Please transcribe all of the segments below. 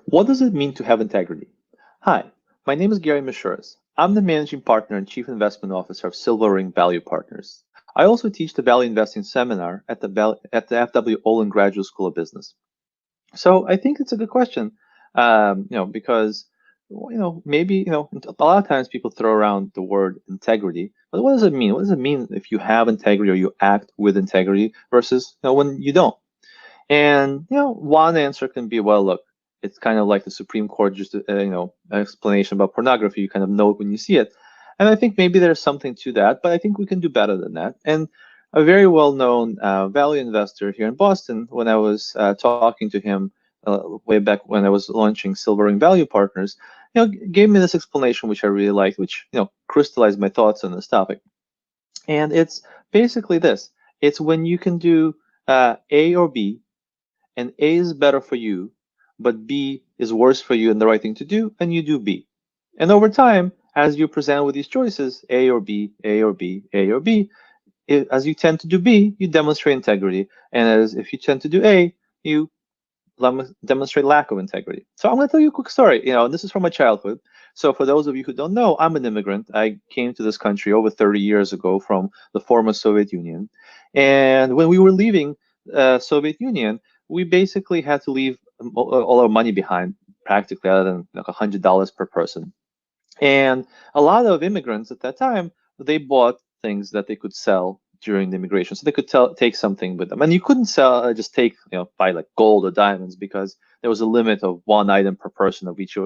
What does it mean to have integrity? Hi, my name is Gary Mishuras. I'm the managing partner and chief investment officer of Silver Ring Value Partners. I also teach the Value Investing Seminar at the FW Olin Graduate School of Business. So I think it's a good question, because maybe a lot of times people throw around the word integrity, but what does it mean? What does it mean if you have integrity or you act with integrity versus when you don't? And one answer can be, well, look, it's kind of like the Supreme Court just explanation about pornography. You kind of know it when you see it, and I think maybe there's something to that, but I think we can do better than that. And a very well-known value investor here in Boston, when I was talking to him way back when I was launching Silver Ring Value Partners, gave me this explanation which I really liked, which crystallized my thoughts on this topic. And it's basically this: it's when you can do A or B, and A is better for you, but B is worse for you and the right thing to do, and you do B. And over time, as you present with these choices, A or B, A or B, A or B, as you tend to do B, you demonstrate integrity. And as if you tend to do A, you demonstrate lack of integrity. So I'm going to tell you a quick story. This is from my childhood. So for those of you who don't know, I'm an immigrant. I came to this country over 30 years ago from the former Soviet Union. And when we were leaving Soviet Union, we basically had to leave all our money behind, practically, other than like $100 per person. And a lot of immigrants at that time, they bought things that they could sell during the immigration. So they could take something with them. And you couldn't sell, just take, buy like gold or diamonds, because there was a limit of one item per person of each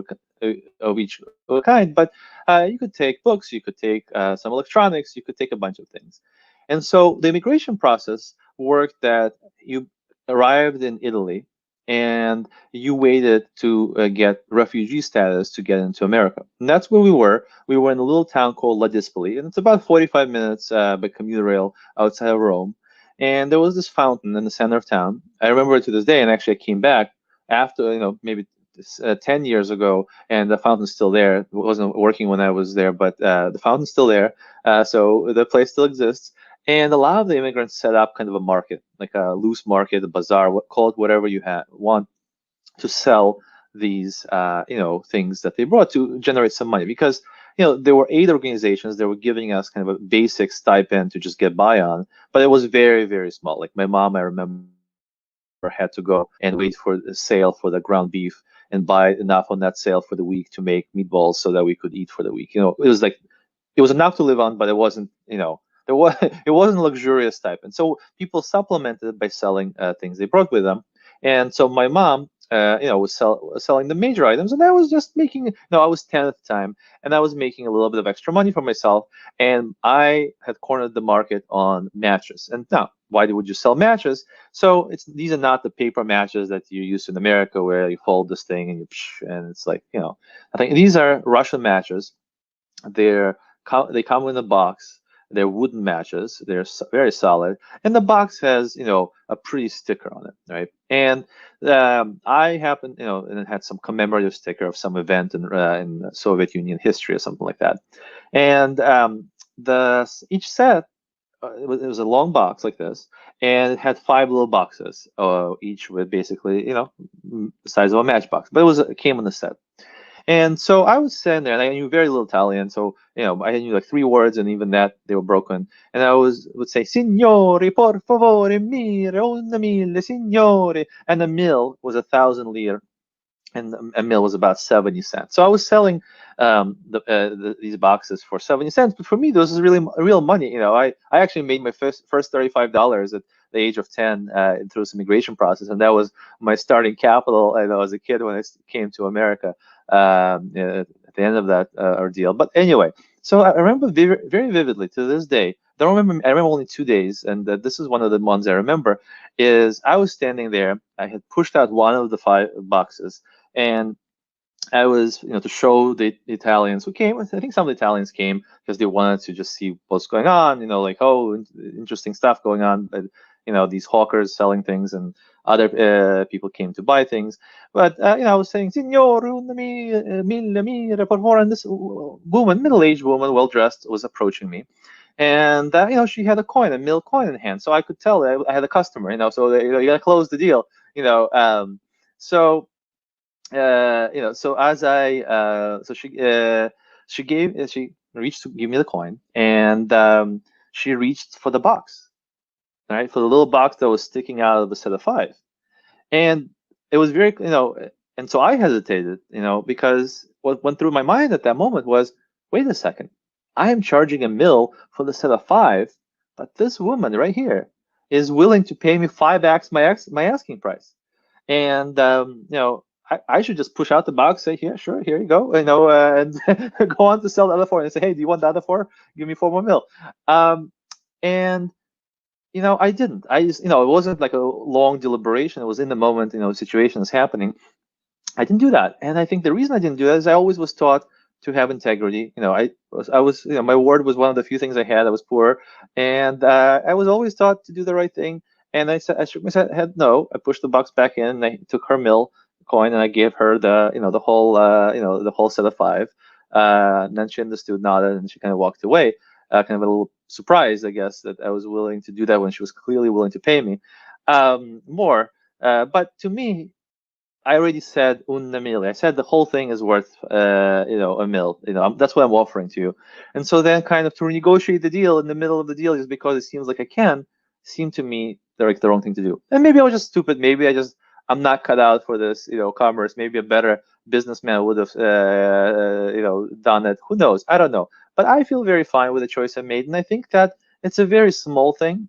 kind. But you could take books, you could take some electronics, you could take a bunch of things. And so the immigration process worked that you arrived in Italy and you waited to get refugee status to get into America. And that's where we were. We were in a little town called La Dispoli, and it's about 45 minutes by commuter rail outside of Rome. And there was this fountain in the center of town. I remember it to this day, and actually I came back after, maybe 10 years ago, and the fountain's still there. It wasn't working when I was there, but the fountain's still there. So the place still exists. And a lot of the immigrants set up kind of a market, like a loose market, a bazaar, call it whatever you want, to sell these, things that they brought to generate some money. Because, there were aid organizations that were giving us kind of a basic stipend to just get by on, but it was very, very small. Like my mom, I remember, had to go and wait for the sale for the ground beef and buy enough on that sale for the week to make meatballs so that we could eat for the week. It was enough to live on, but it wasn't, it wasn't luxurious type. And so people supplemented by selling things they brought with them. And so my mom, was selling the major items, and I was just making, no, I was 10 at the time, and I was making a little bit of extra money for myself. And I had cornered the market on matches. And now, why would you sell matches? So these are not the paper matches that you use in America, where you fold this thing and and it's like, I think these are Russian matches. They come in a box. They're wooden matches. They're very solid, and the box has a pretty sticker on it, right? And I happen, and it had some commemorative sticker of some event in Soviet Union history or something like that. And the each set, it was a long box like this, and it had 5 little boxes, each with basically the size of a matchbox, but it came in a set. And so I was sitting there, and I knew very little Italian, so I knew like 3 words, and even that they were broken. And I would say, "Signori, por favore, mire, una mille, signori," and a mil was 1,000 lire, and a mil was about 70 cents. So I was selling these boxes for 70 cents, but for me, this is really real money. I actually made my first $35 at the age of 10 through this immigration process, and that was my starting capital. As a kid when I came to America at the end of that ordeal. But anyway, so I remember very, very vividly to this day. I remember only 2 days, and this is one of the ones I remember. Is I was standing there. I had pushed out one of the 5 boxes, and I was, to show the Italians who came. I think some of the Italians came because they wanted to just see what's going on. Like, oh, interesting stuff going on. But these hawkers selling things, and other people came to buy things. But I was saying, "Signor, mille mire, per favore," and this woman, middle-aged woman, well dressed, was approaching me. And she had a mil coin in hand, so I could tell I had a customer. So you gotta close the deal. So so as I, so she reached to give me the coin, and she reached for the box, right, for the little box that was sticking out of the set of five, and it was very, and so I hesitated, because what went through my mind at that moment was, wait a second, I am charging a mill for the set of five, but this woman right here is willing to pay me 5x my asking price, and I should just push out the box, say, here, sure, here you go, and go on to sell the other four, and say, hey, do you want the other four? Give me 4 more mil. And I didn't. I just, it wasn't like a long deliberation. It was in the moment, situation is happening. I didn't do that. And I think the reason I didn't do that is I always was taught to have integrity. My word was one of the few things I had. I was poor. And I was always taught to do the right thing. And I shook my head no. I pushed the box back in, and I took her mill coin, and I gave her the whole set of five. And then she understood, nodded, and she kind of walked away, kind of a little surprised, I guess, that I was willing to do that when she was clearly willing to pay me more. But to me, I already said una mil. I said the whole thing is worth, a mil. That's what I'm offering to you. And so then, kind of to renegotiate the deal in the middle of the deal, just because it seems like I can, seemed to me like the wrong thing to do. And maybe I was just stupid. Maybe I'm not cut out for this, commerce. Maybe a better businessman would have, done it. Who knows? I don't know. But I feel very fine with the choice I made, and I think that it's a very small thing,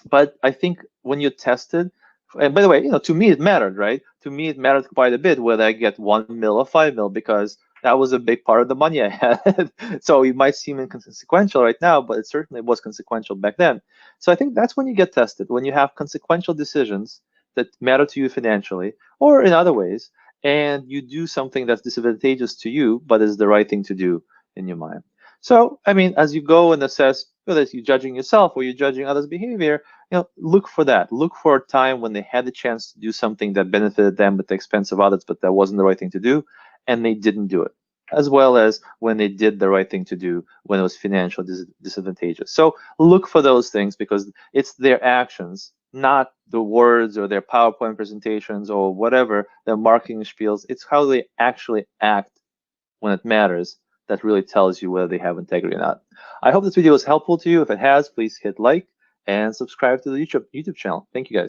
but I think when you tested, and by the way, to me it mattered, right? To me it mattered quite a bit whether I get 1 mil or 5 mil, because that was a big part of the money I had. So it might seem inconsequential right now, but it certainly was consequential back then. So I think that's when you get tested, when you have consequential decisions that matter to you financially or in other ways, and you do something that's disadvantageous to you, but is the right thing to do in your mind. So, I mean, as you go and assess whether you're judging yourself or you're judging others' behavior, look for that. Look for a time when they had the chance to do something that benefited them at the expense of others, but that wasn't the right thing to do, and they didn't do it. As well as when they did the right thing to do when it was financially disadvantageous. So look for those things, because it's their actions, not the words or their PowerPoint presentations or whatever, their marketing spiels. It's how they actually act when it matters that really tells you whether they have integrity or not. I hope this video was helpful to you. If it has, please hit like and subscribe to the YouTube channel. Thank you, guys.